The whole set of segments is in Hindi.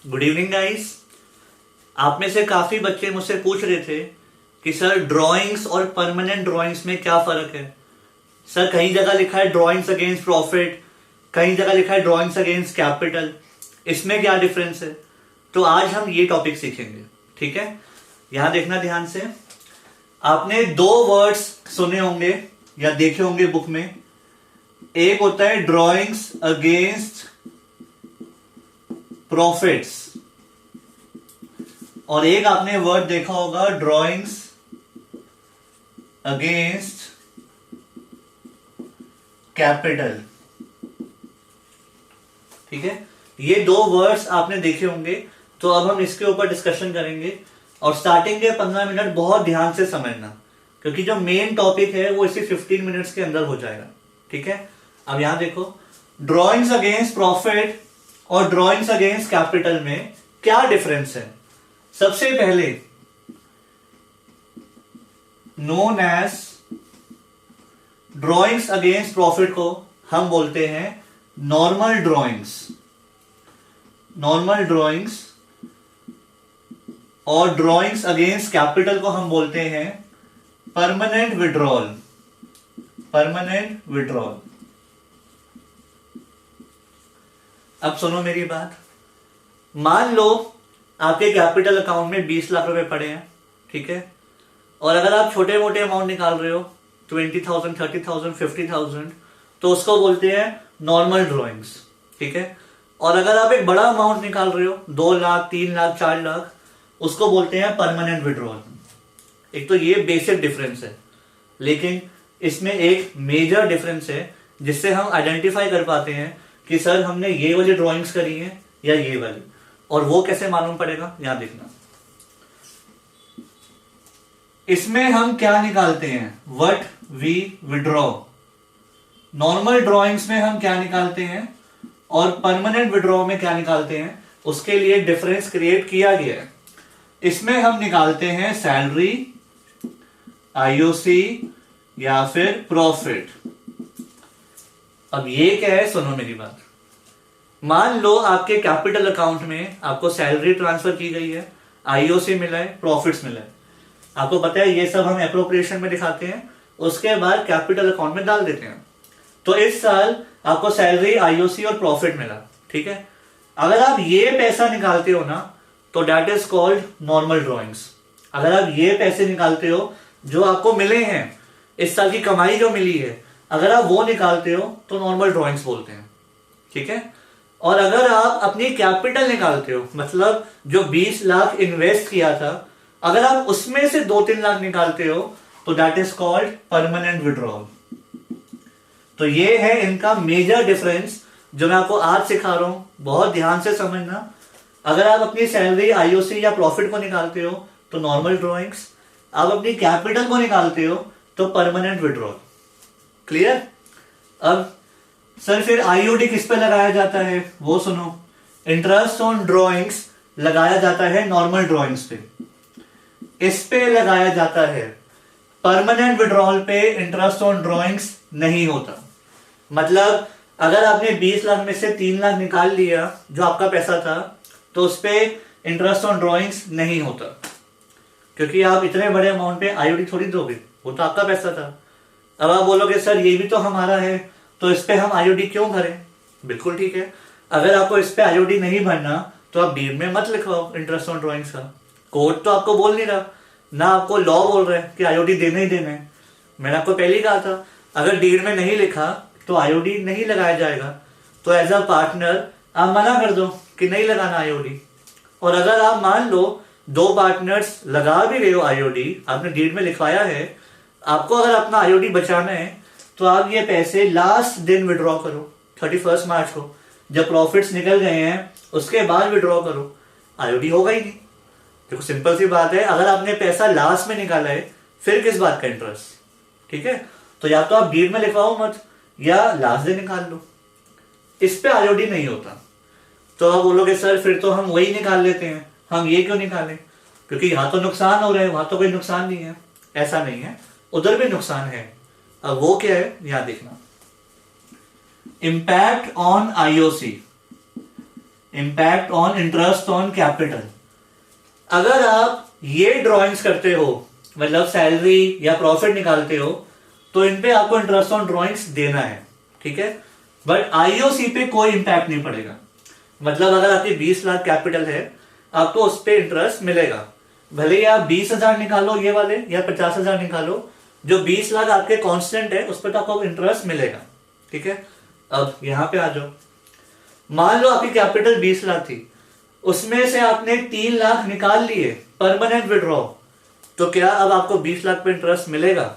Good evening guys. आप में से काफी बच्चे मुझसे पूछ रहे थे कि सर ड्राइंग्स और परमानेंट ड्राइंग्स में क्या फर्क है। सर कहीं जगह लिखा है ड्राइंग्स अगेंस्ट प्रॉफिट, कहीं जगह लिखा है ड्राइंग्स अगेंस्ट कैपिटल, इसमें क्या डिफरेंस है। तो आज हम ये टॉपिक सीखेंगे, ठीक है। यहां देखना ध्यान से। आपने दो वर्ड्स सुने होंगे या देखे होंगे बुक में। एक होता है ड्राइंग्स अगेंस्ट प्रॉफिट्स और एक आपने वर्ड देखा होगा ड्राइंग्स अगेंस्ट कैपिटल, ठीक है। ये दो वर्ड्स आपने देखे होंगे। तो अब हम इसके ऊपर डिस्कशन करेंगे और स्टार्टिंग के 15 मिनट बहुत ध्यान से समझना, क्योंकि जो मेन टॉपिक है वो इसी 15 मिनट्स के अंदर हो जाएगा, ठीक है। अब यहां देखो, ड्राइंग्स अगेंस्ट प्रॉफिट और ड्राइंग्स अगेंस्ट कैपिटल में क्या डिफरेंस है। सबसे पहले known as drawings against profit को हम बोलते हैं नॉर्मल ड्राइंग्स, नॉर्मल ड्राइंग्स, और ड्राइंग्स अगेंस्ट कैपिटल को हम बोलते हैं परमानेंट विड्रॉल, परमानेंट विड्रॉल। अब सुनो मेरी बात। मान लो आपके कैपिटल अकाउंट में 20 लाख रुपए पड़े हैं, ठीक है। और अगर आप छोटे मोटे अमाउंट निकाल रहे हो 20,000, 30,000, 50,000, तो उसको बोलते हैं नॉर्मल ड्राइंग्स, ठीक है। और अगर आप एक बड़ा अमाउंट निकाल रहे हो 2 लाख, 3 लाख, 4 लाख, उसको बोलते हैं परमानेंट विड्रॉल। एक तो ये बेसिक डिफरेंस है, लेकिन इसमें एक मेजर डिफरेंस है जिससे हम आइडेंटिफाई कर पाते हैं कि सर हमने ये वाली ड्राइंग्स करी है या ये वाली। और वो कैसे मालूम पड़ेगा, यहां देखना। इसमें हम क्या निकालते हैं, what we withdraw. Normal drawings में हम क्या निकालते हैं और परमानेंट विड्रॉ में क्या निकालते हैं, उसके लिए डिफरेंस क्रिएट किया गया है। इसमें हम निकालते हैं सैलरी, आईओसी या फिर प्रॉफिट। अब ये क्या है, सुनो मेरी बात। मान लो आपके कैपिटल अकाउंट में आपको सैलरी ट्रांसफर की गई है, आईओसी मिला है, प्रॉफिट्स मिला है। आपको पता है ये सब हम एप्रोप्रिएशन में दिखाते हैं, उसके बाद कैपिटल अकाउंट में डाल देते हैं। तो इस साल आपको सैलरी, आईओसी और प्रॉफिट मिला, ठीक है। अगर आप ये पैसा निकालते हो ना, तो that is called normal drawings. अगर आप ये पैसे निकालते हो जो आपको मिले हैं, इस साल की कमाई जो मिली है, अगर आप वो निकालते हो तो नॉर्मल ड्राइंग्स बोलते हैं, ठीक है। और अगर आप अपनी कैपिटल निकालते हो, मतलब जो 20 लाख इन्वेस्ट किया था, अगर आप उसमें से 2-3 लाख निकालते हो, तो that is called permanent withdrawal. तो ये है इनका मेजर डिफरेंस जो मैं आपको आज सिखा रहा हूं, बहुत ध्यान से समझना। अगर आप अपनी सैलरी, आईओसी या प्रॉफिट को निकालते हो तो नॉर्मल ड्राइंग्स, आप अपनी कैपिटल को निकालते हो तो परमानेंट विड्रॉल। क्लियर। अब सर फिर आईओडी किस पे लगाया जाता है वो सुनो। इंटरेस्ट ऑन ड्राइंग्स लगाया जाता है नॉर्मल ड्राइंग्स पे, इस पे लगाया जाता है। परमानेंट विड्रॉल पे इंटरेस्ट ऑन ड्राइंग्स नहीं होता। मतलब अगर आपने 20 लाख में से 3 लाख निकाल लिया जो आपका पैसा था, तो उस पे इंटरेस्ट ऑन ड्राइंग्स नहीं होता, क्योंकि आप इतने बड़े अमाउंट पे आईओडी थोड़ी दोगे, वो तो आपका पैसा था। अब आप बोलोगे सर ये भी तो हमारा है, तो इस पे हम आईओडी क्यों भरें। बिल्कुल ठीक है। अगर आपको इस पे आईओडी नहीं भरना तो आप डीड में मत लिखवाओ इंटरेस्ट ऑन ड्राइंग्स का। कोर्ट तो आपको बोल नहीं रहा, ना आपको लॉ बोल रहे हैं कि आईओडी देना ही देना है। मैंने आपको पहले ही कहा था, अगर डीड में नहीं लिखा तो आईओडी नहीं लगाया जाएगा। तो एज अ पार्टनर आप मना कर दो कि नहीं लगाना आईओडी। और अगर आप मान लो 2 पार्टनर्स लगा भी रहे हो आईओडी, आपने डीड में लिखवाया है, आपको अगर अपना आईओडी बचाना है तो आप ये पैसे लास्ट दिन विड्रॉ करो, 31 मार्च को, जब प्रॉफिट्स निकल गए हैं उसके बाद विड्रॉ करो। आईओडी होगा ही नहीं। देखो सिंपल सी बात है, अगर आपने पैसा लास्ट में निकाला है फिर किस बात का इंटरेस्ट, ठीक है। तो या तो आप डीड में लिखवाओ मत, या लास्ट दिन निकाल लो, इस पे आईओडी नहीं होता। तो आप बोलोगे सर फिर तो हम वही निकाल लेते हैं, हम ये क्यों निकालें, क्योंकि यहां तो नुकसान हो रहा है, वहां तो कोई नुकसान नहीं है। ऐसा नहीं है, उधर भी नुकसान है। अब वो क्या है, यहां देखना। Impact on IOC. Impact on interest on capital. अगर आप ये ड्रॉइंग्स करते हो, मतलब सैलरी या प्रॉफिट निकालते हो, तो इन पे आपको इंटरेस्ट ऑन ड्रॉइंग्स देना है, ठीक है। बट आईओसी पे कोई इंपैक्ट नहीं पड़ेगा। मतलब अगर आपकी 20 लाख कैपिटल है, आपको उस पर इंटरेस्ट मिलेगा, भले ही आप 20,000 निकालो ये वाले या 50,000 निकालो, जो 20 लाख आपके कांस्टेंट है उस पर तो आपको इंटरेस्ट मिलेगा, ठीक है। अब यहां पे आ जाओ, मान लो आपकी कैपिटल 20 लाख थी, उसमें से आपने 3 लाख निकाल लिए परमानेंट विड्रॉ, तो क्या अब आपको 20 लाख पे इंटरेस्ट मिलेगा?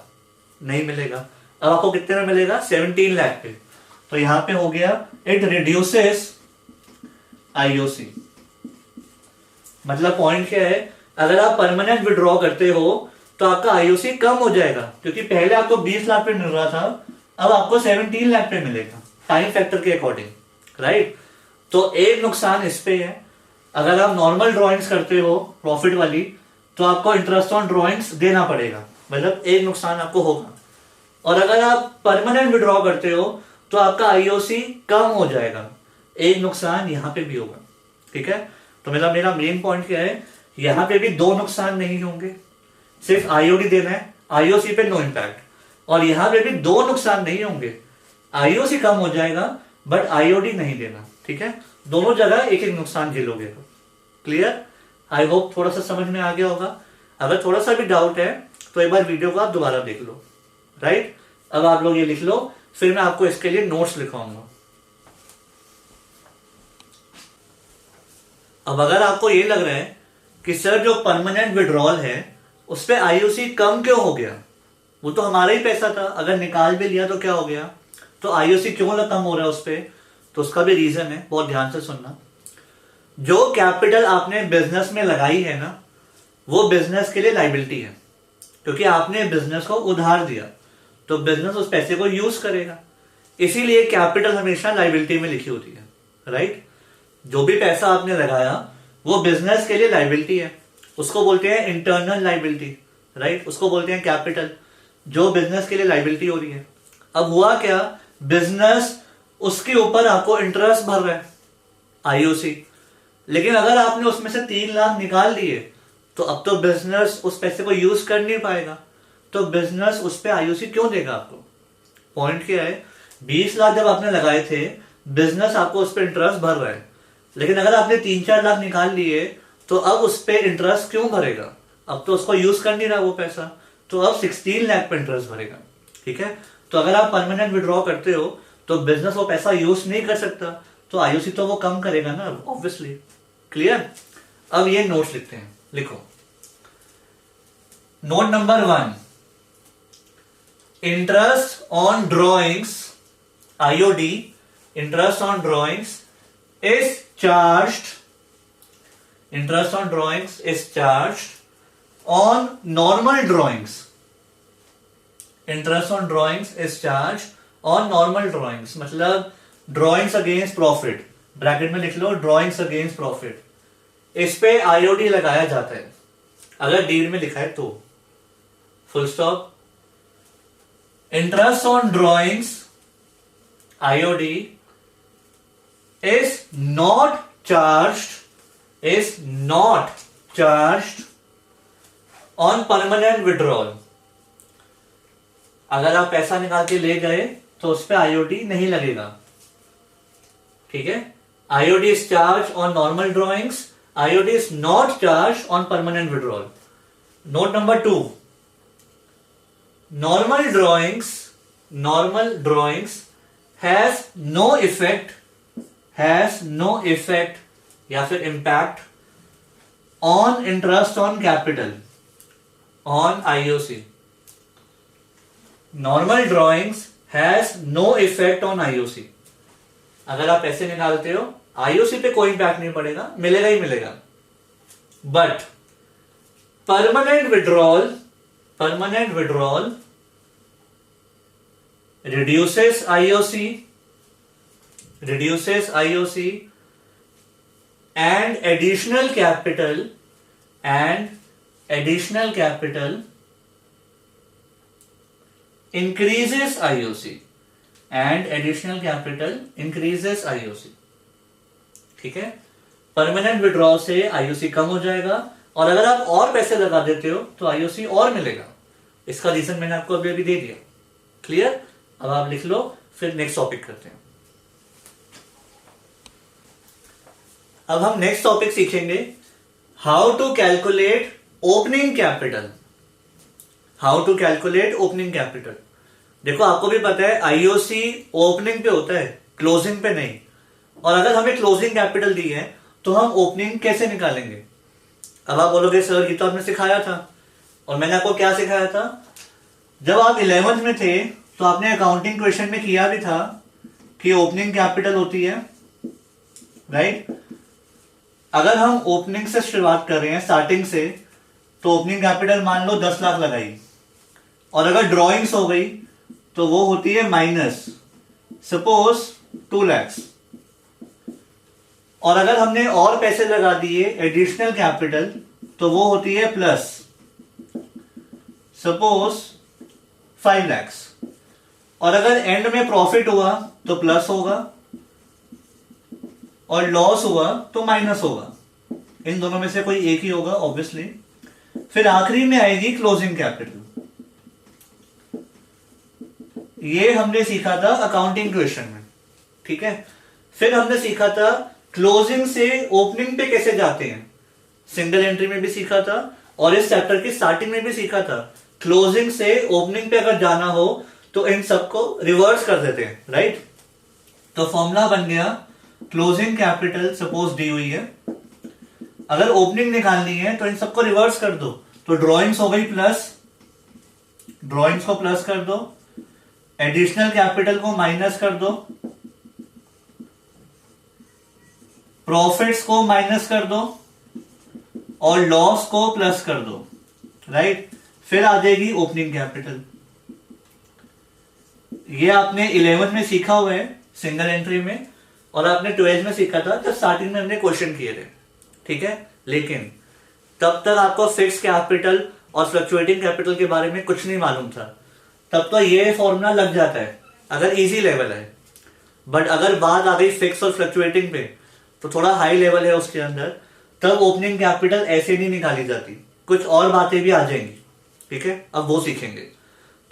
नहीं मिलेगा। अब आपको कितने में मिलेगा? 17 लाख पे। तो यहां पे हो गया इट रिड्यूसेस आईओसी। मतलब पॉइंट क्या है, अगर आप परमानेंट विड्रॉ करते हो तो आपका आईओसी कम हो जाएगा, क्योंकि पहले आपको 20 लाख पे मिल रहा था, अब आपको 17 लाख पे मिलेगा टाइम फैक्टर के अकॉर्डिंग, राइट। तो एक नुकसान इस पे है, अगर आप नॉर्मल ड्रॉइंग्स करते हो प्रॉफिट वाली, तो आपको इंटरेस्ट ऑन ड्रॉइंग्स देना पड़ेगा, मतलब एक नुकसान आपको होगा। और अगर आप परमानेंट विड्रॉ करते हो तो आपका आईओसी कम हो जाएगा, एक नुकसान यहां पे भी होगा, ठीक है। तो मेरा मेन पॉइंट क्या है, यहां पे भी दो नुकसान नहीं होंगे, सिर्फ आईओडी देना है, आईओसी पे नो इम्पैक्ट। और यहां पे भी दो नुकसान नहीं होंगे, आईओसी कम हो जाएगा बट आईओडी नहीं देना, ठीक है। दोनों जगह एक एक नुकसान झेलोगे। क्लियर? आई होप थोड़ा सा समझ में आ गया होगा। अगर थोड़ा सा भी डाउट है तो एक बार वीडियो को आप दोबारा देख लो, राइट। अब आप लोग ये लिख लो, फिर मैं आपको इसके लिए नोट्स लिखवाऊंगा। अब अगर आपको ये लग रहा है कि सर जो परमानेंट विड्रॉल है उस पर आईओसी कम क्यों हो गया, वो तो हमारा ही पैसा था, अगर निकाल भी लिया तो क्या हो गया, तो आईओसी क्यों कम हो रहा है उस पर, तो उसका भी रीजन है, बहुत ध्यान से सुनना। जो कैपिटल आपने बिजनेस में लगाई है ना, वो बिजनेस के लिए लाइबिलिटी है, क्योंकि आपने बिजनेस को उधार दिया, तो बिजनेस उस पैसे को यूज करेगा, इसीलिए कैपिटल हमेशा लाइबिलिटी में लिखी होती है, राइट। जो भी पैसा आपने लगाया वो बिजनेस के लिए लाइबिलिटी है, उसको बोलते हैं इंटरनल लाइबिलिटी, राइट, उसको बोलते हैं कैपिटल, जो बिजनेस के लिए लाइबिलिटी हो रही है। अब हुआ क्या, बिजनेस उसके ऊपर आपको इंटरेस्ट भर रहा है आईओसी, लेकिन अगर आपने उसमें से 3 लाख निकाल लिए तो अब तो बिजनेस उस पैसे को यूज कर नहीं पाएगा, तो बिजनेस उस पर आईओसी क्यों देगा आपको। पॉइंट क्या है, 20 लाख जब आपने लगाए थे, बिजनेस आपको उस पर इंटरेस्ट भर रहा है, लेकिन अगर आपने 3-4 लाख निकाल लिए तो अब उस पर इंटरेस्ट क्यों भरेगा, अब तो उसको यूज कर नहीं रहा वो पैसा, तो अब 16 लाख पे इंटरेस्ट भरेगा, ठीक है। तो अगर आप परमानेंट विड्रॉ करते हो तो बिजनेस वो पैसा यूज नहीं कर सकता, तो आईओसी तो वो कम करेगा ना, ऑब्वियसली। क्लियर? अब ये नोट्स लिखते हैं, लिखो। Note number 1, interest on drawings, IOD, interest on drawings is charged, interest on drawings is charged on normal drawings, interest on drawings is charged on normal drawings, मतलब ड्रॉइंग्स अगेंस्ट प्रॉफिट, ब्रैकेट में लिख लो ड्रॉइंग्स अगेंस्ट प्रॉफिट, इस पे आईओडी लगाया जाता है, अगर डीड में लिखा है तो, full stop. Interest on drawings IOD is not charged on permanent withdrawal. अगर आप पैसा निकाल के ले गए तो उस पर आईओडी नहीं लगेगा, ठीक है। IOD is charge on normal drawings, IOD is not charge on permanent withdrawal. Note number 2, normal drawings has no effect या फिर impact on interest on capital on IOC. Normal drawings has no effect on IOC. अगर आप पैसे निकालते हो IOC पे कोई इम्पैक्ट नहीं पड़ेगा, मिलेगा ही मिलेगा, but permanent withdrawal reduces IOC and additional capital increases IOC and additional capital increases IOC, ठीक है। परमानेंट विड्रॉल से आईओसी कम हो जाएगा, और अगर आप और पैसे लगा देते हो तो आईओसी और मिलेगा। इसका रीजन मैंने आपको अभी अभी दे दिया। क्लियर? अब आप लिख लो, फिर नेक्स्ट टॉपिक करते हैं। अब हम नेक्स्ट टॉपिक सीखेंगे, how to calculate opening capital. How to calculate opening capital. देखो आपको भी पता है आईओसी ओपनिंग पे होता है, क्लोजिंग पे नहीं। और अगर हमें क्लोजिंग कैपिटल दी है तो हम ओपनिंग कैसे निकालेंगे? अब आप बोलोगे सर ये तो आपने सिखाया था, और मैंने आपको क्या सिखाया था? जब आप 11th में थे तो आपने अकाउंटिंग क्वेश्चन में किया भी था कि ओपनिंग कैपिटल होती है, राइट? अगर हम ओपनिंग से शुरुआत कर रहे हैं, स्टार्टिंग से, तो ओपनिंग कैपिटल मान लो 10 लाख लगाई, और अगर ड्रॉइंग्स हो गई तो वो होती है माइनस, सपोज 2 लाख। और अगर हमने और पैसे लगा दिए एडिशनल कैपिटल तो वो होती है प्लस, सपोज 5 लाख। और अगर एंड में प्रॉफिट हुआ तो प्लस होगा, और लॉस हुआ तो माइनस होगा। इन दोनों में से कोई एक ही होगा ऑब्वियसली। फिर आखिरी में आएगी क्लोजिंग कैपिटल। ये हमने सीखा था अकाउंटिंग क्वेश्चन में, ठीक है? फिर हमने सीखा था क्लोजिंग से ओपनिंग पे कैसे जाते हैं, सिंगल एंट्री में भी सीखा था, और इस चैप्टर की स्टार्टिंग में भी सीखा था। क्लोजिंग से ओपनिंग पे अगर जाना हो तो इन सबको रिवर्स कर देते हैं, राइट? तो फॉर्मूला बन गया, क्लोजिंग कैपिटल सपोज दी हुई है, अगर ओपनिंग निकालनी है तो इन सबको रिवर्स कर दो। तो ड्रॉइंग्स हो गई प्लस, ड्रॉइंग्स को प्लस कर दो, एडिशनल कैपिटल को माइनस कर दो, प्रॉफिट्स को माइनस कर दो, और लॉस को प्लस कर दो, राइट? फिर आ जाएगी ओपनिंग कैपिटल। ये आपने 11th में सीखा हुआ है सिंगल एंट्री में, और आपने 12th में सीखा था जब स्टार्टिंग में हमने क्वेश्चन किए थे, ठीक है? लेकिन तब तक आपको फिक्स कैपिटल और फ्लक्चुएटिंग कैपिटल के बारे में कुछ नहीं मालूम था। तब तो ये फॉर्मूला लग जाता है अगर इजी लेवल है, बट अगर बात आ गई फिक्स और फ्लक्चुएटिंग पे तो थोड़ा हाई लेवल है उसके अंदर, तब ओपनिंग कैपिटल ऐसे नहीं निकाली जाती, कुछ और बातें भी आ जाएंगी, ठीक है? अब वो सीखेंगे।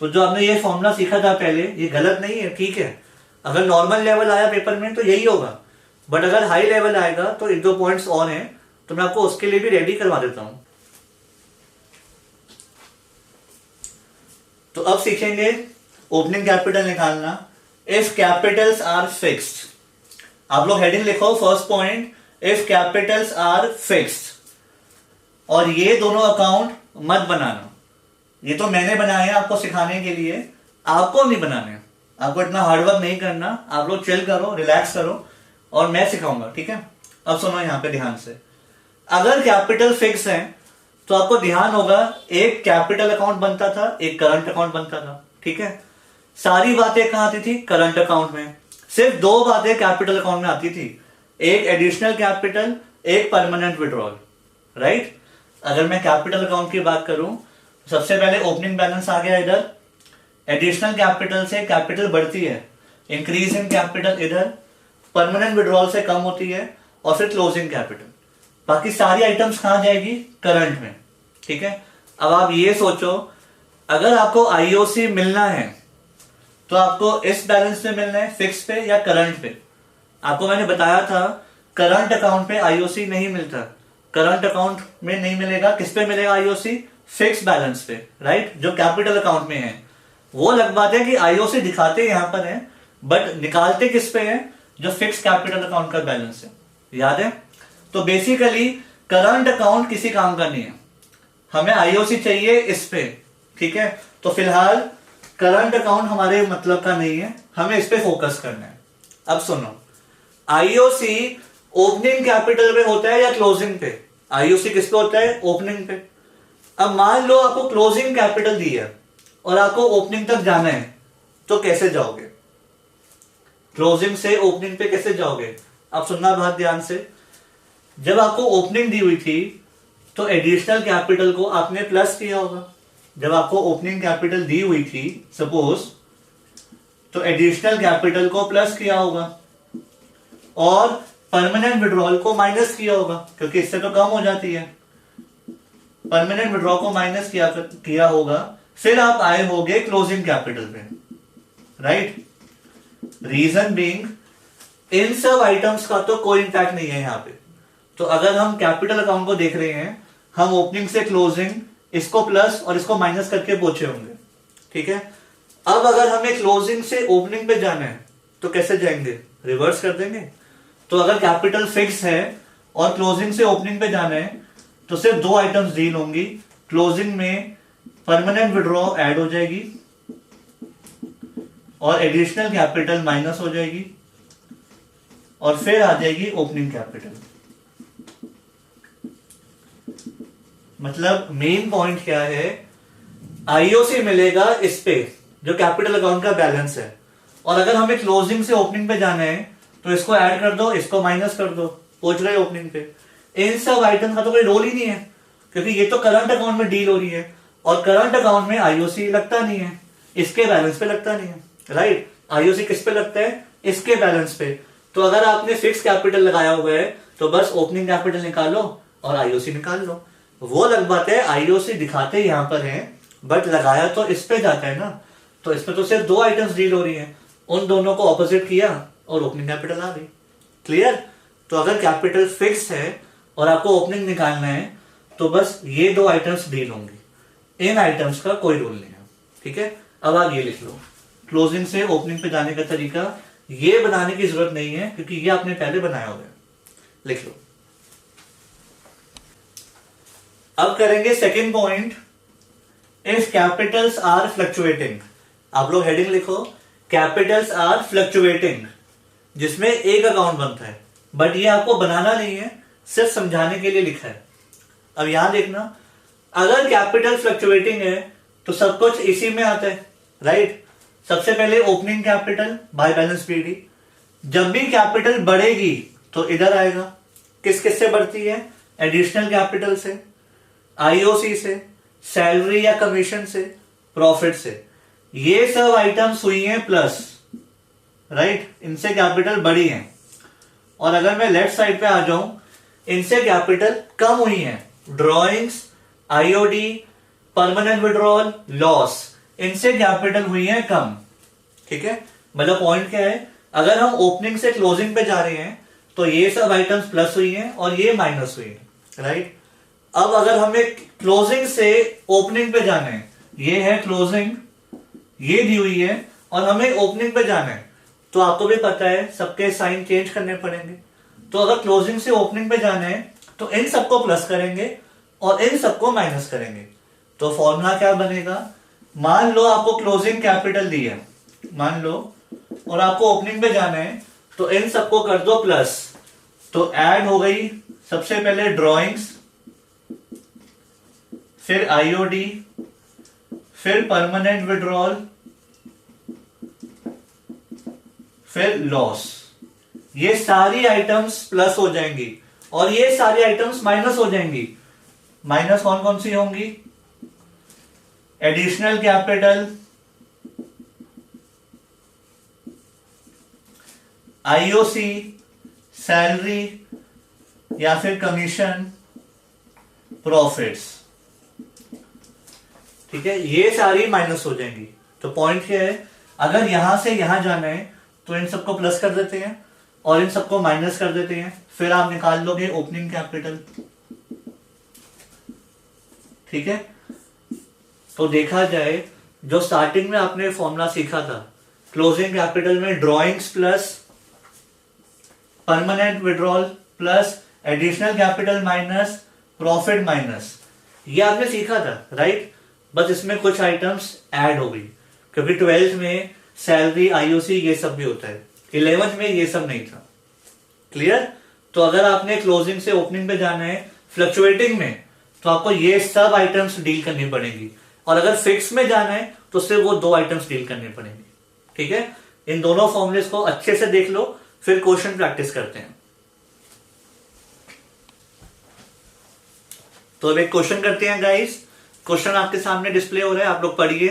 तो जो आपने ये फॉर्मूला सीखा था पहले, ये गलत नहीं है, ठीक है? अगर नॉर्मल लेवल आया पेपर में तो यही होगा, बट अगर हाई लेवल आएगा तो 1-2 पॉइंट्स और हैं, तो मैं आपको उसके लिए भी रेडी करवा देता हूं। तो अब सीखेंगे ओपनिंग कैपिटल निकालना। इफ कैपिटल्स आर फिक्स्ड, आप लोग हेडिंग लिखो, first point, if capitals are fixed. और ये दोनों अकाउंट मत बनाना, ये तो मैंने बनाए हैं आपको सिखाने के लिए, आपको नहीं बनाने। आपको इतना हार्डवर्क नहीं करना, आप लोग चिल करो, रिलैक्स करो, और मैं सिखाऊंगा, ठीक है? अब सुनो यहां पे ध्यान से। अगर कैपिटल फिक्स है तो आपको ध्यान होगा एक कैपिटल अकाउंट बनता था, एक करंट अकाउंट बनता था, ठीक है? सारी बातें कहां आती थी? करंट अकाउंट में। सिर्फ 2 बातें कैपिटल अकाउंट में आती थी, एक एडिशनल कैपिटल, एक परमानेंट विड्रॉल, राइट? अगर मैं कैपिटल अकाउंट की बात करूं, सबसे पहले ओपनिंग बैलेंस आ गया इधर, एडिशनल कैपिटल से कैपिटल बढ़ती है, इंक्रीज इन कैपिटल इधर, परमानेंट विड्रॉल से कम होती है, और फिर क्लोजिंग कैपिटल। बाकी सारी आइटम्स कहां जाएगी? करंट में, ठीक है? अब आप ये सोचो, अगर आपको आईओसी मिलना है तो आपको इस बैलेंस में मिलना है, फिक्स पे या करंट पे? आपको मैंने बताया था करंट अकाउंट पे आईओसी नहीं मिलता, करंट अकाउंट में नहीं मिलेगा। किस पे मिलेगा आईओसी? फिक्स बैलेंस पे, राइट? जो कैपिटल अकाउंट में है। वो अलग बात है कि आईओसी दिखाते यहां पर है, बट निकालते किस पे है? जो फिक्स कैपिटल अकाउंट का बैलेंस है, याद है? तो बेसिकली करंट अकाउंट किसी काम का नहीं है, हमें आईओसी चाहिए इस पे, ठीक है? तो फिलहाल करंट अकाउंट हमारे मतलब का नहीं है, हमें इस पे फोकस करना है। अब सुनो, आईओसी ओपनिंग कैपिटल पे होता है या क्लोजिंग पे? आईओसी किस पे होता है? ओपनिंग पे। अब मान लो आपको क्लोजिंग कैपिटल दी है और आपको ओपनिंग तक जाना है, तो कैसे जाओगे? क्लोजिंग से ओपनिंग पे कैसे जाओगे? आप सुनना बहुत ध्यान से। जब आपको ओपनिंग दी हुई थी तो एडिशनल कैपिटल को आपने प्लस किया होगा। जब आपको ओपनिंग कैपिटल दी हुई थी सपोज, तो एडिशनल कैपिटल को प्लस किया होगा, और परमानेंट विड्रॉल को माइनस किया होगा, क्योंकि इससे तो कम हो जाती है। परमानेंट विड्रॉल को माइनस किया होगा, फिर आप आए होगे क्लोजिंग कैपिटल पे, राइट। रीजन बीइंग इन सब आइटम्स का तो कोई इंपैक्ट नहीं है यहां पे। तो अगर हम कैपिटल अकाउंट को देख रहे हैं, हम ओपनिंग से क्लोजिंग इसको प्लस और इसको माइनस करके पहुंचे होंगे, ठीक है। अब अगर हमें क्लोजिंग से ओपनिंग पे जाना है तो कैसे जाएंगे, रिवर्स कर देंगे। तो अगर कैपिटल फिक्स है और क्लोजिंग से ओपनिंग पे जाना है तो सिर्फ दो आइटम्स डील होंगी। क्लोजिंग में परमानेंट विड्रॉ ऐड हो जाएगी और एडिशनल कैपिटल माइनस हो जाएगी और फिर आ जाएगी ओपनिंग कैपिटल। मतलब मेन पॉइंट क्या है, आईओसी मिलेगा इस पे जो कैपिटल अकाउंट का बैलेंस है, और अगर हमें क्लोजिंग से ओपनिंग पे जाना है तो इसको ऐड कर दो, इसको माइनस कर दो, पहुंच रहे ओपनिंग पे। इन सब आइटम का तो कोई रोल ही नहीं है, क्योंकि ये तो करंट अकाउंट में डील हो रही है और करंट अकाउंट में आईओसी लगता नहीं है, इसके बैलेंस पे लगता नहीं है, राइट। आईओसी किस पे लगता है, इसके बैलेंस पे। तो अगर आपने फिक्स कैपिटल लगाया हुआ है तो बस ओपनिंग कैपिटल निकालो और आईओसी निकाल लो। वो अलग बात है, आईओसी दिखाते यहां पर है बट लगाया तो इस पे जाता है ना। तो इसमें तो सिर्फ दो आइटम्स डील हो रही हैं, उन दोनों को ऑपोजिट किया और ओपनिंग कैपिटल आ गई। क्लियर। तो अगर कैपिटल फिक्स है और आपको ओपनिंग निकालना है तो बस ये दो आइटम्स डील होंगी, इन आइटम्स का कोई रोल नहीं है, ठीक है। अब आप ये लिख लो, क्लोजिंग से ओपनिंग पे जाने का तरीका ये बनाने की जरूरत नहीं है क्योंकि ये आपने पहले बनाया हुआ है, लिख लो। अब करेंगे second point, if capitals are fluctuating. आप लोग हेडिंग लिखो, कैपिटल्स आर फ्लक्चुएटिंग, जिसमें एक अकाउंट बनता है, बट ये आपको बनाना नहीं है, सिर्फ समझाने के लिए लिखा है। अब यहां देखना, अगर कैपिटल फ्लक्चुएटिंग है तो सब कुछ इसी में आता है, राइट। सबसे पहले opening capital by balance PD, जब भी कैपिटल बढ़ेगी तो इधर आएगा। किस किस से बढ़ती है, एडिशनल कैपिटल से, आईओसी से, सैलरी या कमीशन से, प्रॉफिट से। ये सब आइटम्स हुई हैं प्लस, राइट, इनसे कैपिटल बढ़ी है। और अगर मैं लेफ्ट साइड पे आ जाऊं, इनसे कैपिटल कम हुई है, drawings, IOD, permanent withdrawal, loss, इनसे कैपिटल हुई है कम, ठीक है। मतलब पॉइंट क्या है, अगर हम ओपनिंग से क्लोजिंग पे जा रहे हैं तो ये सब आइटम्स प्लस हुई हैं और ये माइनस हुई है, राइट। अब अगर हमें क्लोजिंग से ओपनिंग पे जाना है, ये है क्लोजिंग, ये दी हुई है, और हमें ओपनिंग पे जाना है, तो आपको भी पता है सबके साइन चेंज करने पड़ेंगे। तो अगर क्लोजिंग से ओपनिंग पे जाना है तो इन सबको प्लस करेंगे और इन सबको माइनस करेंगे। तो फॉर्मूला क्या बनेगा, मान लो आपको क्लोजिंग कैपिटल दी है, मान लो, और आपको ओपनिंग पे जाना है तो इन सबको कर दो प्लस। तो ऐड हो गई सबसे पहले ड्रॉइंग्स, फिर आईओडी, फिर परमानेंट विड्रॉल, फिर लॉस। ये सारी आइटम्स प्लस हो जाएंगी और ये सारी आइटम्स माइनस हो जाएंगी। माइनस कौन कौन सी होंगी, एडिशनल कैपिटल, आईओसी, सैलरी या फिर कमीशन, प्रॉफिट्स, ठीक है। ये सारी माइनस हो जाएंगी। तो पॉइंट क्या है, अगर यहां से यहां जाना है तो इन सबको प्लस कर देते हैं और इन सबको माइनस कर देते हैं, फिर आप निकाल लोगे ओपनिंग कैपिटल, ठीक है। तो देखा जाए, जो स्टार्टिंग में आपने फॉर्मूला सीखा था, क्लोजिंग कैपिटल में drawings plus, permanent withdrawal plus, additional capital minus, profit minus, ये आपने सीखा था, राइट। बस इसमें कुछ आइटम्स ऐड हो गई, क्योंकि 12th में सैलरी, आईओसी ये सब भी होता है, 11th में ये सब नहीं था। क्लियर। तो अगर आपने क्लोजिंग से ओपनिंग पे जाना है फ्लक्चुएटिंग में, तो आपको ये सब आइटम्स डील करनी पड़ेगी, और अगर फिक्स में जाना है तो सिर्फ वो दो आइटम्स डील करनी पड़ेंगी, ठीक है। इन दोनों फॉर्मूलेस को अच्छे से देख लो, फिर क्वेश्चन प्रैक्टिस करते हैं। तो अब एक क्वेश्चन करते हैं गाइस। क्वेश्चन आपके सामने डिस्प्ले हो रहा है, आप लोग पढ़िए।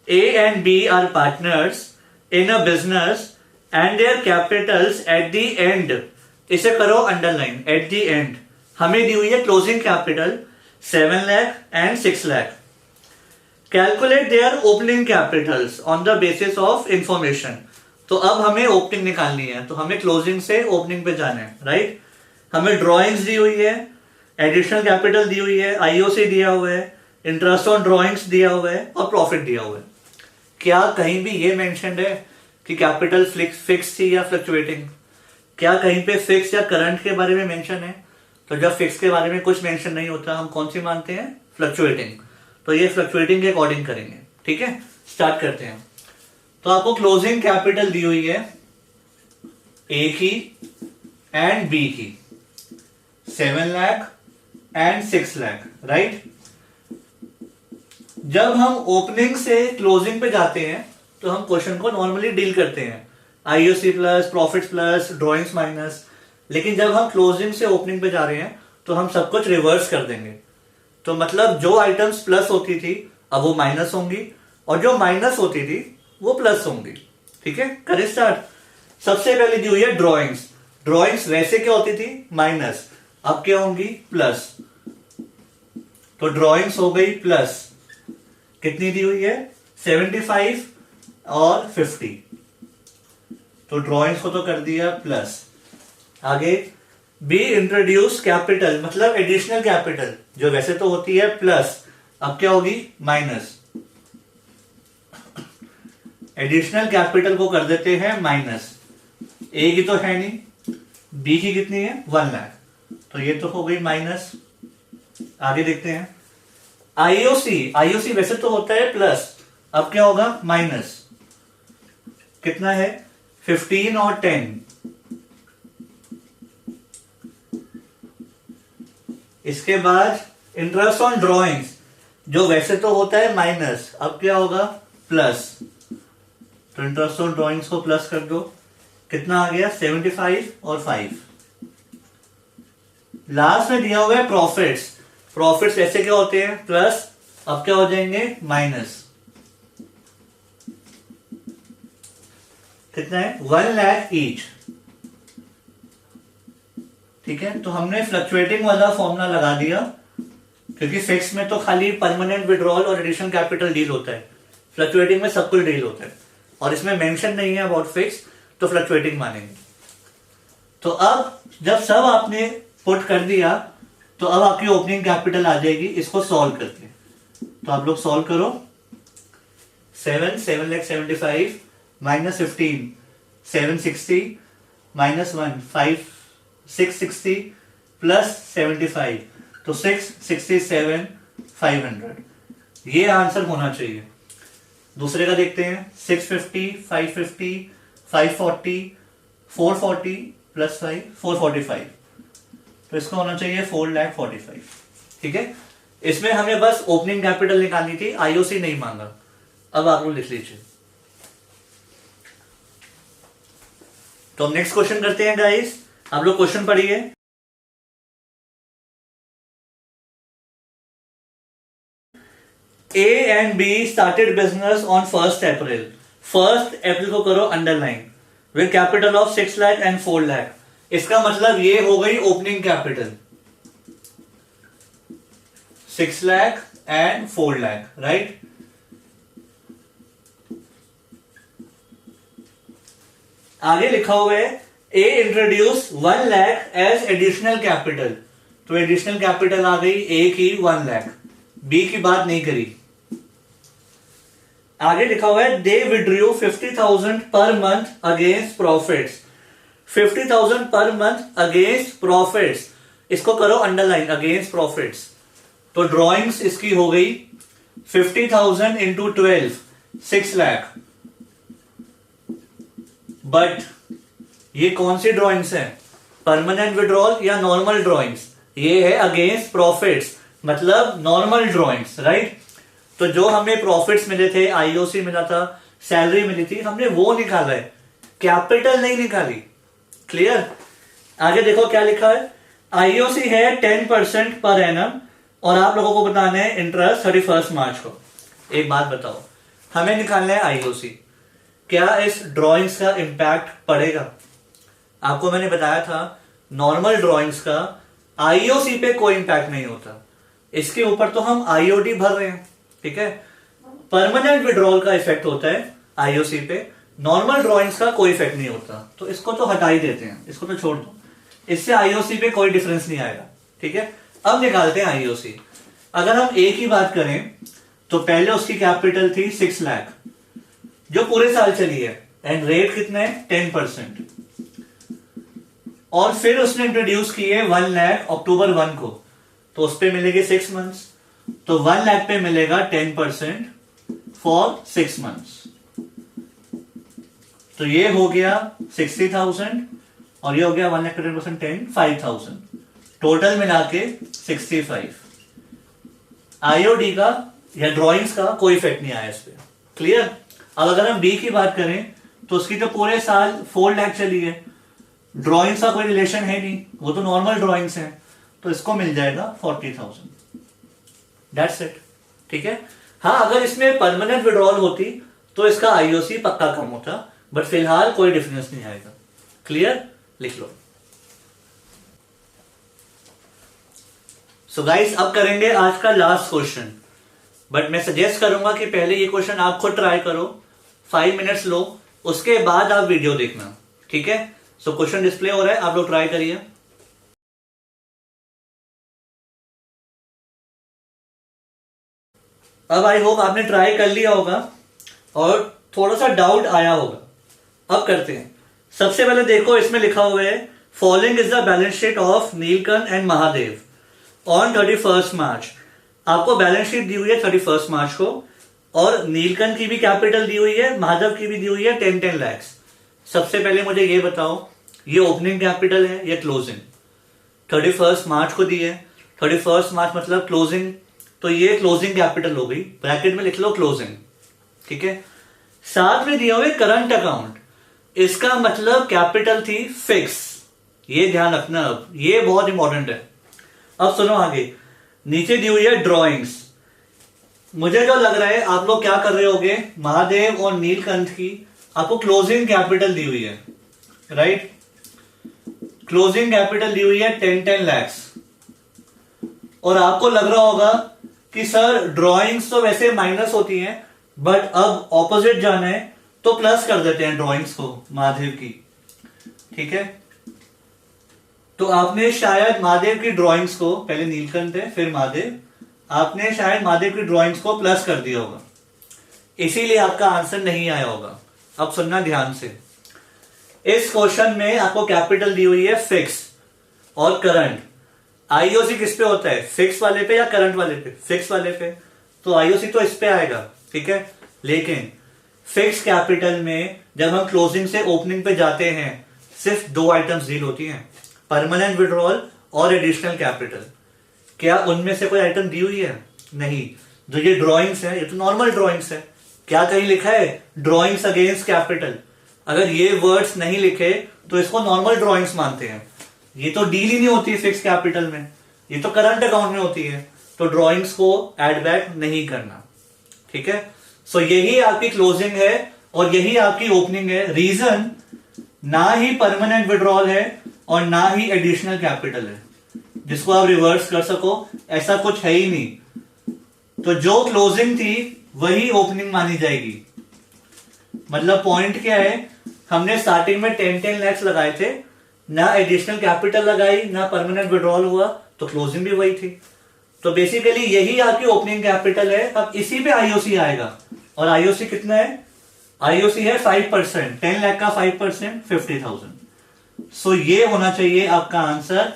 ए and B are partners in a business and their capitals at the end, इसे करो अंडरलाइन, at the end हमें दी हुई है closing capital 7 lakh and 6 lakh. Calculate their opening Capitals on the basis of information. तो अब हमें ओपनिंग निकालनी है, तो हमें क्लोजिंग से ओपनिंग पे जाना है, राइट. हमें ड्रॉइंग्स दी हुई है, एडिशनल कैपिटल दी हुई है, आईओसी दिया हुआ है, इंटरेस्ट ऑन ड्रॉइंग्स दिया हुआ है और प्रॉफिट दिया हुआ है. क्या कहीं भी ये मेंशन्ड है कि कैपिटल फिक्स थी या फ्लक्चुएटिंग? क्या कहीं पे फिक्स या करंट के बारे में मेंशन है? तो जब फिक्स के बारे में कुछ मेंशन नहीं होता, हम कौन सी मानते हैं? फ्लक्चुएटिंग. तो ये फ्लक्चुएटिंग के अकॉर्डिंग करेंगे. ठीक है, स्टार्ट करते हैं. तो आपको क्लोजिंग कैपिटल दी हुई है ए की एंड बी की, 7 लाख एंड 6 लाख, राइट. जब हम ओपनिंग से क्लोजिंग पे जाते हैं तो हम क्वेश्चन को नॉर्मली डील करते हैं, IOC plus, profits plus, drawings minus. लेकिन जब हम क्लोजिंग से ओपनिंग पे जा रहे हैं तो हम सब कुछ रिवर्स कर देंगे. तो मतलब जो आइटम्स प्लस होती थी अब वो माइनस होंगी, और जो माइनस होती थी वो प्लस होंगी. ठीक है, करें स्टार्ट. सबसे पहले दी हुई है ड्रॉइंग्स. ड्रॉइंग्स वैसे क्या होती थी? माइनस. अब क्या होंगी? प्लस. तो ड्रॉइंग्स हो गई प्लस. कितनी दी हुई है? 75 और 50. तो ड्रॉइंग्स को तो कर दिया प्लस. आगे बी इंट्रोड्यूस कैपिटल, मतलब एडिशनल कैपिटल, जो वैसे तो होती है प्लस, अब क्या होगी? माइनस. एडिशनल कैपिटल को कर देते हैं माइनस. ए की तो है नहीं, बी की कितनी है? 1 लाख. तो ये तो हो गई माइनस. आगे देखते हैं आईओसी. आईओसी वैसे तो होता है प्लस, अब क्या होगा? माइनस. कितना है? 15 और 10. इसके बाद इंटरेस्ट ऑन ड्रॉइंग्स, जो वैसे तो होता है माइनस, अब क्या होगा? प्लस. तो इंटरेस्ट ऑन ड्रॉइंग्स को प्लस कर दो. कितना आ गया? 75 और 5. लास्ट में दिया हुआ है प्रॉफिट्स. प्रॉफिट्स ऐसे क्या होते हैं? प्लस. अब क्या हो जाएंगे? माइनस. कितना है? 1 लाख ईच. ठीक है, तो हमने फ्लक्चुएटिंग वाला फॉर्मूला लगा दिया, क्योंकि फिक्स में तो खाली परमानेंट विड्रॉल और एडिशनल कैपिटल डील होता है, फ्लक्चुएटिंग में सब कुछ डील होता है, और इसमें मेंशन नहीं है अबाउट फिक्स, तो फ्लक्चुएटिंग मानेंगे. तो अब जब सब आपने पुट कर दिया तो अब आपकी ओपनिंग कैपिटल आ जाएगी. इसको सॉल्व करते हैं. तो आप लोग सॉल्व करो. 7 लाख 75 माइनस 15 760 माइनस 1 5 660 प्लस 75, तो 667 500. ये आंसर होना चाहिए. दूसरे का देखते हैं. 650 550 540 440 प्लस 5 445. तो इसका होना चाहिए 4,45,000. ठीक है, इसमें हमें बस ओपनिंग कैपिटल निकालनी थी, आईओसी नहीं मांगा. अब आप लोग लिख लीजिए. तो हम नेक्स्ट क्वेश्चन करते हैं गाइस. आप लोग क्वेश्चन पढ़िए. A and B started business on 1st April. 1st April को करो underline, with capital of 6 lakh and 4 lakh. इसका मतलब ये हो गई opening capital 6 lakh and 4 lakh, right. आगे लिखा हुआ है A introduce 1 lakh as additional capital. तो एडिशनल कैपिटल आ गई ए की 1 लाख, बी की बात नहीं करी. आगे लिखा हुआ है दे withdrew 50,000 per month against profits. 50,000 per month against profits, इसको करो अंडरलाइन, अगेंस्ट प्रॉफिट्स. तो ड्रॉइंग्स इसकी हो गई 50,000 इंटू 12 6 लाख. बट ये कौन सी ड्रॉइंग्स है? परमानेंट विड्रॉल या नॉर्मल ड्रॉइंग्स? ये है अगेंस्ट प्रॉफिट्स, मतलब नॉर्मल ड्रॉइंग्स, राइट. तो जो हमें प्रॉफिट्स मिले थे, आईओसी मिला था, सैलरी मिली थी, हमने वो निकाला है, कैपिटल नहीं निकाली. क्लियर. आगे देखो क्या लिखा है. आईओसी है 10% पर एनम, और आप लोगों को बताना है इंटरेस्ट 31 मार्च को. एक बात बताओ, हमें निकालना है आईओसी। क्या इस ड्राइंग्स का इंपैक्ट पड़ेगा? आपको मैंने बताया था नॉर्मल ड्राइंग्स का आईओसी पे कोई इंपैक्ट नहीं होता, इसके ऊपर तो हम आईओडी भर रहे हैं, ठीक है। परमानेंट विड्रॉल का इफेक्ट होता है आईओसी पे, नॉर्मल ड्राइंग्स का कोई इफेक्ट नहीं होता, तो इसको तो हटा ही देते हैं, इसको तो छोड़ दो, इससे आईओसी पे कोई डिफरेंस नहीं आएगा, ठीक है। अब निकालते हैं आईओसी। अगर हम ए की बात करें तो पहले उसकी कैपिटल थी 6 लाख जो पूरे साल चली है, एंड रेट कितना है 10%, और फिर उसने इंट्रोड्यूस की है 1 लाख अक्टूबर 1 को, तो उस पे मिलेंगे 6 मंथ्स, तो 1 लाख पे मिलेगा 10% फॉर 6 मंथ्स, तो ये हो गया 60,000 और ये हो गया 1 लाख का 10% 10 5,000, टोटल मिला के 65। आईओडी का या ड्राइंग्स का कोई इफेक्ट नहीं आया इस पे, क्लियर। अब अगर हम बी की बात करें तो उसकी तो पूरे साल 4 लाख चली है, ड्राइंग्स का कोई रिलेशन है नहीं, वो तो नॉर्मल ड्राइंग्स हैं, तो इसको मिल जाएगा 40,000, दैट्स इट, ठीक है। हाँ, अगर इसमें परमानेंट विड्रॉल होती तो इसका आईओसी पक्का कम होता, बट फिलहाल कोई डिफरेंस नहीं आएगा, क्लियर, लिख लो। सो गाइस, अब करेंगे आज का लास्ट क्वेश्चन, बट मैं सजेस्ट करूंगा कि पहले ये क्वेश्चन आप खुद ट्राई करो, 5 मिनट्स लो, उसके बाद आप वीडियो देखना, ठीक है। सो क्वेश्चन डिस्प्ले हो रहा है, आप लोग ट्राई करिए। अब आई होप आपने ट्राई कर लिया होगा और थोड़ा सा डाउट आया होगा। अब करते हैं। सबसे पहले देखो, इसमें लिखा हुआ है following is the balance sheet of Neelkanth and Mahadev on 31 मार्च। आपको बैलेंस शीट दी हुई है 31 मार्च को, और नीलकंठ की भी कैपिटल दी हुई है, महादेव की भी दी हुई है 10 लाख। सबसे पहले मुझे ये बताओ, ये ओपनिंग कैपिटल है या क्लोजिंग? 31 मार्च को दी है, 31 मार्च मतलब क्लोजिंग, तो ये क्लोजिंग कैपिटल हो गई, ब्रैकेट में लिख लो क्लोजिंग, ठीक है। साथ में दिया हुआ करंट अकाउंट, इसका मतलब कैपिटल थी फिक्स, ये ध्यान रखना, अब ये बहुत इंपॉर्टेंट है। अब सुनो आगे, नीचे दी हुई है ड्रॉइंग्स। मुझे जो लग रहा है आप लोग क्या कर रहे होगे, महादेव और नीलकंठ की आपको क्लोजिंग कैपिटल दी हुई है, राइट। क्लोजिंग कैपिटल दी हुई है 10 लाख, और आपको लग रहा होगा कि सर ड्राइंग्स तो वैसे माइनस होती हैं, बट अब ऑपोजिट जाना है तो प्लस कर देते हैं ड्राइंग्स को महादेव की, ठीक है। तो आपने शायद महादेव की ड्राइंग्स को, पहले नीलकंठ है फिर महादेव, आपने शायद महादेव की ड्राइंग्स को प्लस कर दिया होगा, इसीलिए आपका आंसर नहीं आया होगा। अब सुनना ध्यान से, इस क्वेश्चन में आपको कैपिटल दी हुई है फिक्स और करंट। आईओसी किस पे होता है, फिक्स वाले पे या करंट वाले पे? फिक्स वाले पे, तो आईओसी तो इस पे आएगा, ठीक है। लेकिन फिक्स कैपिटल में जब हम क्लोजिंग से ओपनिंग पे जाते हैं, सिर्फ 2 आइटम्स डील होती हैं, परमानेंट विड्रॉल और एडिशनल कैपिटल। क्या उनमें से कोई आइटम दी हुई है? नहीं। जो ये ड्रॉइंग्स है, ये तो नॉर्मल ड्रॉइंग्स है, क्या कहीं लिखा है ड्रॉइंग्स अगेंस्ट कैपिटल? अगर ये वर्ड्स नहीं लिखे तो इसको नॉर्मल ड्रॉइंग्स मानते हैं, ये तो डील ही नहीं होती फिक्स कैपिटल में, ये तो करंट अकाउंट में होती है, तो ड्रॉइंग्स को एड बैक नहीं करना, ठीक है। सो यही आपकी क्लोजिंग है और यही आपकी ओपनिंग है। रीजन, ना ही परमानेंट विड्रॉल है और ना ही एडिशनल कैपिटल है जिसको आप रिवर्स कर सको, ऐसा कुछ है ही नहीं। तो जो क्लोजिंग थी वही ओपनिंग मानी जाएगी। मतलब पॉइंट क्या है, हमने स्टार्टिंग में 10 लाख लगाए थे, ना एडिशनल कैपिटल लगाई ना परमानेंट विड्रॉल हुआ, तो क्लोजिंग भी वही थी। तो बेसिकली यही आपकी ओपनिंग कैपिटल है। अब इसी पे आईओसी आएगा, और आईओसी कितना है? आईओसी है 5%, 10 लाख का 5% 50,000। सो ये होना चाहिए आपका आंसर।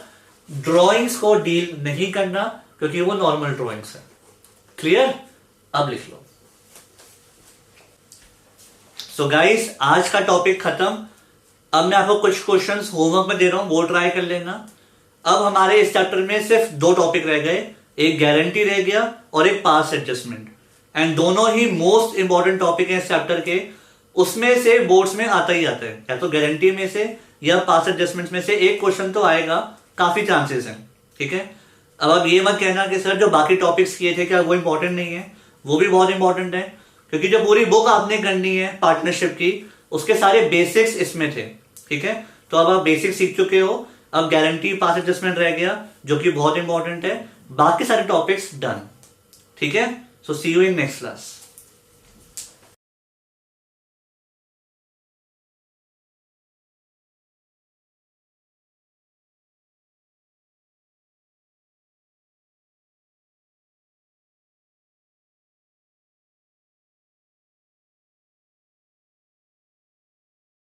ड्रॉइंग्स को डील नहीं करना क्योंकि वो नॉर्मल ड्रॉइंग्स है, क्लियर। अब लिख लो। सो गाइस, आज का टॉपिक खत्म। अब मैं आपको कुछ क्वेश्चंस होमवर्क में दे रहा हूं, वो ट्राई कर लेना। अब हमारे इस चैप्टर में सिर्फ 2 टॉपिक रह गए, एक गारंटी रह गया और एक पास एडजस्टमेंट, एंड दोनों ही मोस्ट इंपॉर्टेंट टॉपिक है इस चैप्टर के। उसमें से बोर्ड्स में आता ही आता है, या तो गारंटी में से या पास एडजस्टमेंट में से एक क्वेश्चन तो आएगा, काफी चांसेस हैं, ठीक है। अब आप ये मत कहना कि सर जो बाकी टॉपिक्स किए थे क्या वो इंपॉर्टेंट नहीं है, वो भी बहुत इंपॉर्टेंट है। क्योंकि जो पूरी बुक आपने करनी है पार्टनरशिप की, उसके सारे बेसिक्स इसमें थे। ठीक है, तो अब आप बेसिक सीख चुके हो, अब गारंटी पास एडजस्टमेंट रह गया जो कि बहुत इंपॉर्टेंट है, बाकी सारे टॉपिक्स डन। ठीक है, सो सी यू इन नेक्स्ट क्लास।